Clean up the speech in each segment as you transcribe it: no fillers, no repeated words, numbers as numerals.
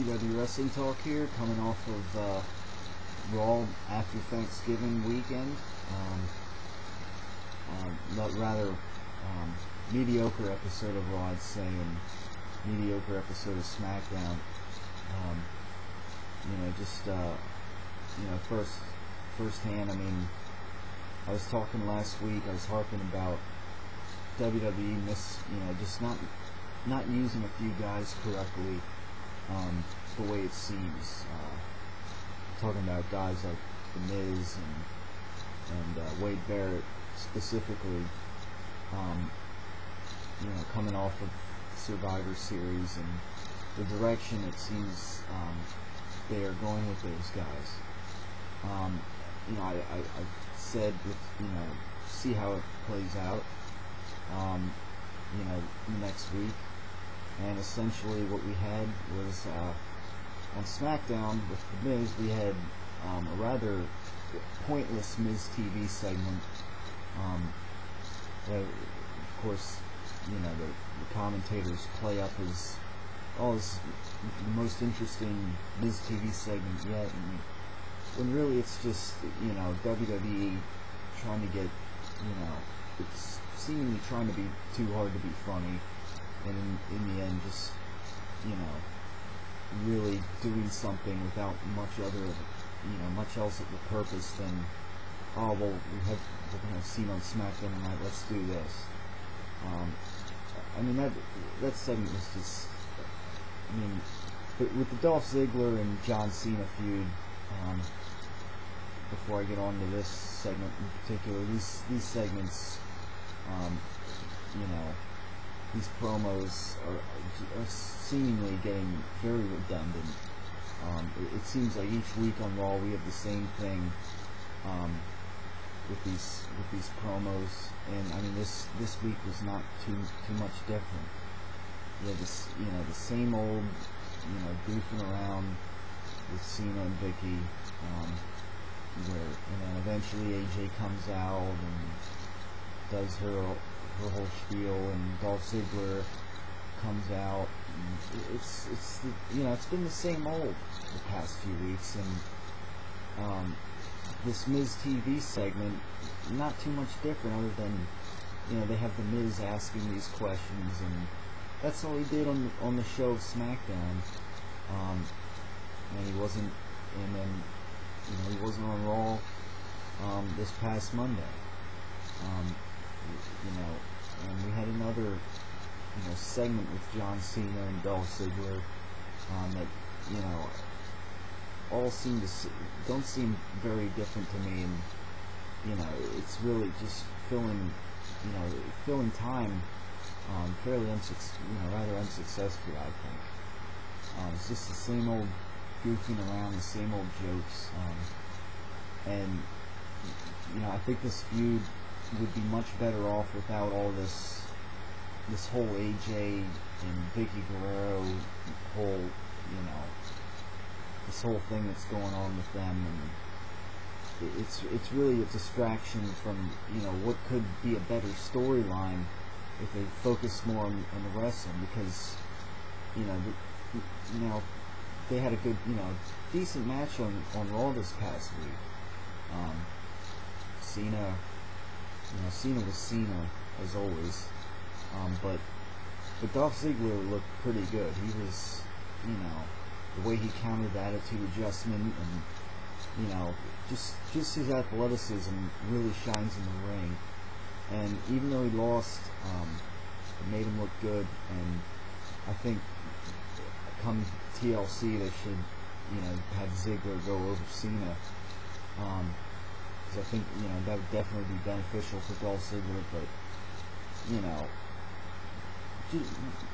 WWE Wrestling Talk here, coming off of Raw after Thanksgiving weekend. Rather mediocre episode of Raw, I'd say, and mediocre episode of SmackDown. Firsthand. I mean, I was talking last week. I was harping about WWE just not using a few guys correctly, the way it seems. Talking about guys like The Miz and Wade Barrett specifically, coming off of Survivor Series and the direction it seems they are going with those guys. I said see how it plays out, next week. And essentially what we had was, on SmackDown with The Miz, we had a rather pointless Miz TV segment. Of course, the commentators play up as, it's the most interesting Miz TV segment yet, and when really it's just, WWE trying to get, it's seemingly trying to be too hard to be funny, and in the end just, really doing something without much else at the purpose than, we're going to have seen on SmackDown tonight, let's do this. That segment was just, with the Dolph Ziggler and John Cena feud, before I get on to this segment in particular, these segments, these promos are seemingly getting very redundant. It seems like each week on Raw we have the same thing with these promos, and this week was not too much different. You had this, the same old, goofing around with Cena and Vicky, where eventually AJ comes out and does her whole spiel, and Dolph Ziggler comes out. And it's been the same old the past few weeks, and this Miz TV segment, not too much different, other than they have the Miz asking these questions, and that's all he did on the show of SmackDown. And he wasn't, he wasn't on Raw this past Monday. And we had another segment with John Cena and Dolph Ziggler that all don't seem very different to me, and it's really just filling time fairly rather unsuccessfully, I think. It's just the same old goofing around, the same old jokes, and I think this feud would be much better off without all this whole AJ and Vicky Guerrero whole, this whole thing that's going on with them, and it's really a distraction from what could be a better storyline if they focus more on the wrestling, because they had a good decent match on Raw this past week. Cena was Cena as always, but Dolph Ziggler looked pretty good. He was, the way he countered the attitude adjustment, and just his athleticism really shines in the ring. And even though he lost, it made him look good. And I think come TLC they should have Ziggler go over Cena, because I think that would definitely be beneficial for Dolph Ziggler. But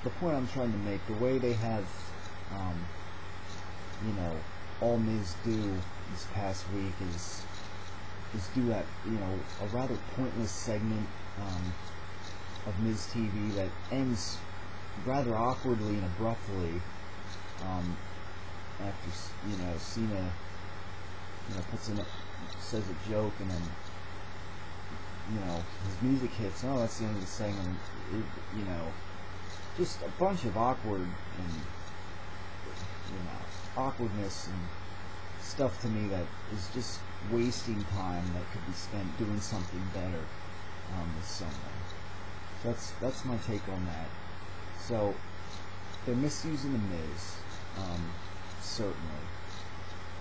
the point I'm trying to make, the way they have all Miz do this past week is do that a rather pointless segment of Miz TV that ends rather awkwardly and abruptly after Cena says a joke, and then his music hits. That's the end of the segment. Just a bunch of awkward and awkwardness and stuff to me that is just wasting time that could be spent doing something better with someone. So that's my take on that. So they're misusing the Miz, certainly,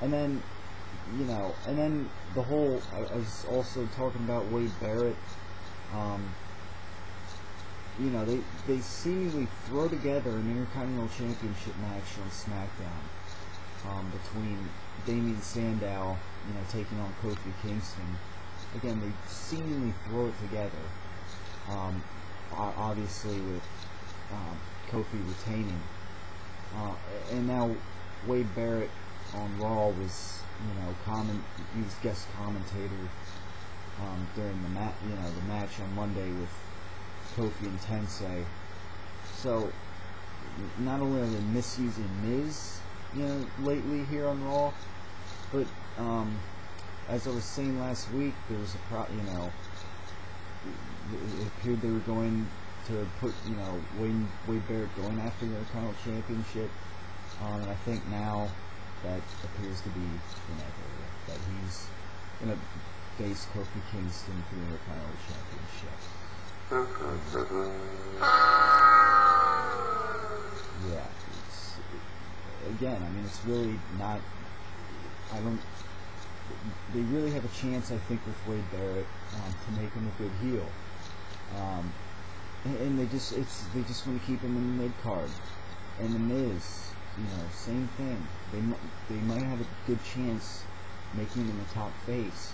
and then the whole. I was also talking about Wade Barrett. They seemingly throw together an Intercontinental Championship match on SmackDown between Damien Sandow, taking on Kofi Kingston. Again, they seemingly throw it together. Obviously with Kofi retaining, and now Wade Barrett on Raw was, he was guest commentator during the match on Monday with Kofi and Tensei. So not only are they misusing Miz, lately here on Raw, but as I was saying last week, there was it appeared they were going to put Wade Barrett going after the Intercontinental Championship, and I think now that appears to be inevitable, that he's going to face Kofi Kingston for the Intercontinental Championship. Yeah, it's really not. They really have a chance, I think, with Wade Barrett to make him a good heel, and they just want to keep him in the mid card. And the Miz, same thing. They might have a good chance making him a top face.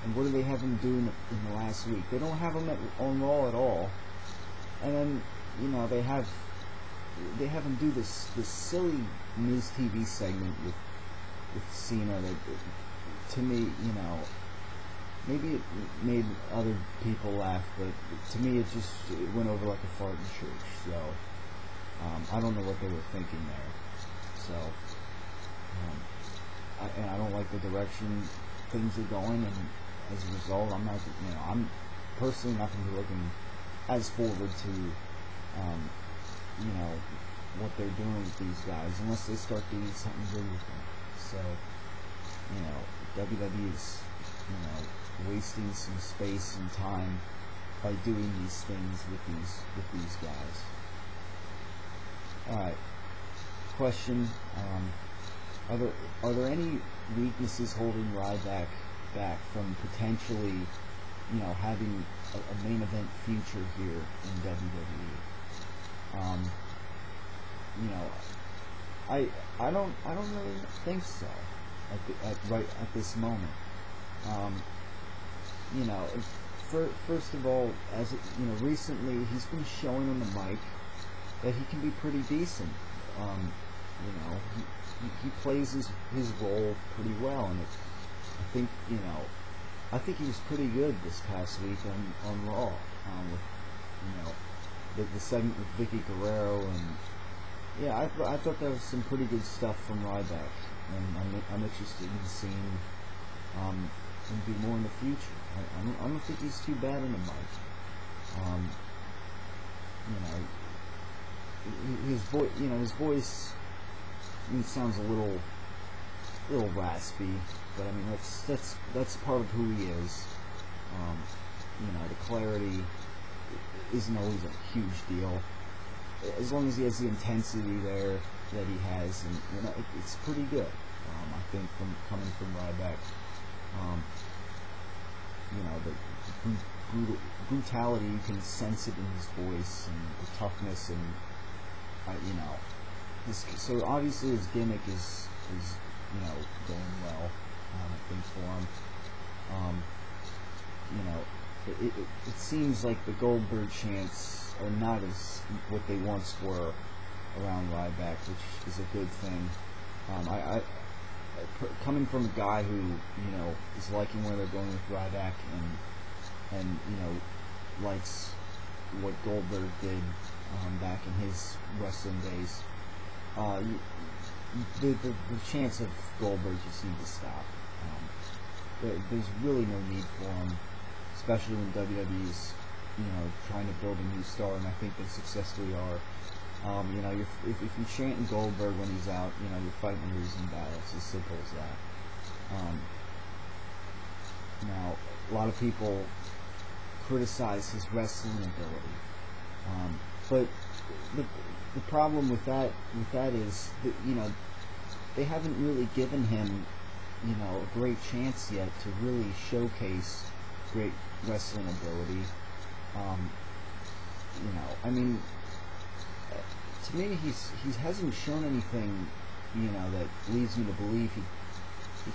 And what do they have him do in the last week? They don't have him on Raw at all. And then they have him do this silly Miz TV segment with Cena that, to me, maybe it made other people laugh, but to me it went over like a fart in church. So I don't know what they were thinking there. So I don't like the direction things are going, and as a result, I'm personally not going to be looking as forward to what they're doing with these guys unless they start doing something good with them. So WWE is wasting some space and time by doing these things with these guys. All right. Question: Are there any weaknesses holding Ryback back from potentially, having a main event future here in WWE? I don't really think so at this moment. First of all, recently he's been showing on the mic that he can be pretty decent. He plays his role pretty well, and I think he was pretty good this past week on Raw, with the segment with Vicky Guerrero, and I thought that was some pretty good stuff from Ryback, and I'm interested in seeing him do more in the future. I don't think he's too bad on the mic. His voice sounds a little raspy, but that's part of who he is. The clarity isn't always a huge deal, as long as he has the intensity there that he has, and it's pretty good. I think coming from Ryback, the brutality, you can sense it in his voice, and the toughness, and so obviously his gimmick is going well, I think, for him. It seems like the Goldberg chants are not as what they once were around Ryback, which is a good thing. Coming from a guy who is liking where they're going with Ryback, and likes what Goldberg did back in his wrestling days, the chance of Goldberg just need to stop. There's really no need for him, especially when WWE's trying to build a new star, and I think they successfully are. You know, if you're chanting Goldberg when he's out, you know, you're fighting a losing battle. It's as simple as that. Now, a lot of people criticize his wrestling ability, but the problem with that is that, you know, they haven't really given him, you know, a great chance yet to really showcase great wrestling ability. You know, I mean, to me, he hasn't shown anything, you know, that leads me to believe he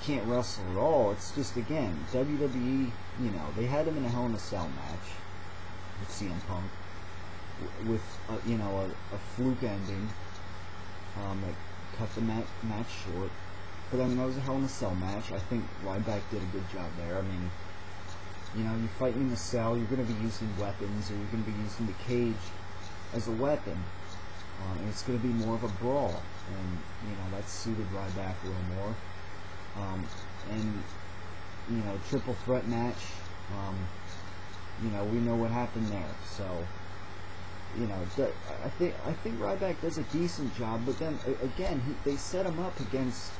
can't wrestle at all. It's just, again, WWE, you know, they had him in a Hell in a Cell match with CM Punk with you know, a fluke ending that cut the match short. But I mean, that was a Hell in a Cell match. I think Ryback did a good job there. I mean, you know, you're fighting in the cell, you're going to be using weapons, or you're going to be using the cage as a weapon. And it's going to be more of a brawl, and, you know, that suited Ryback a little more. And, you know, triple threat match, you know, we know what happened there. So, you know, I think Ryback does a decent job, but then, again, they set him up against,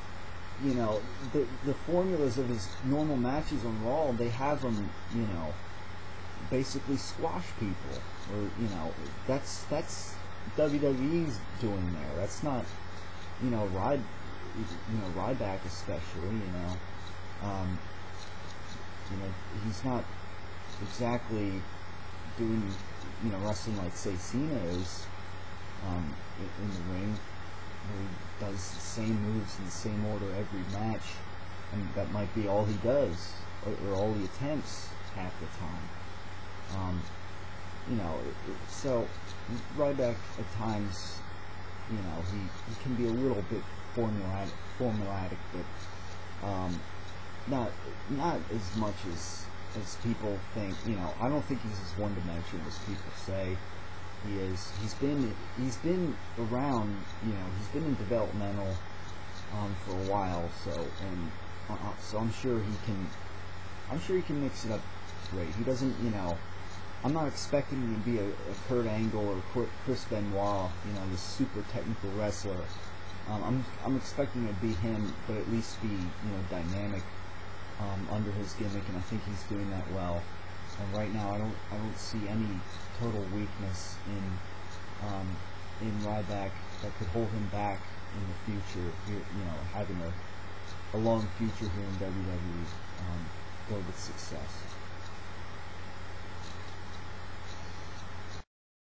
you know, the formulas of his normal matches on Raw. They have him, you know, basically squash people, or, you know, that's WWE's doing there. That's not, you know, Ryback especially, you know. You know, he's not exactly doing, you know, wrestling like, say, Cena is in the ring, where he does the same moves in the same order every match, and that might be all he does, or all he attempts half the time. You know, so Ryback at times, you know, he can be a little bit formulatic, but not as much as people think. You know, I don't think he's as one-dimensional as people say he is. He's been around, you know, he's been in developmental for a while, so I'm sure he can mix it up great. He doesn't, you know, I'm not expecting him to be a Kurt Angle or Chris Benoit, you know, this super technical wrestler. I'm expecting it to be him, but at least be, you know, dynamic under his gimmick, and I think he's doing that well. And right now, I don't see any total weakness in Ryback that could hold him back in the future. You know, having a long future here in WWE, go with success.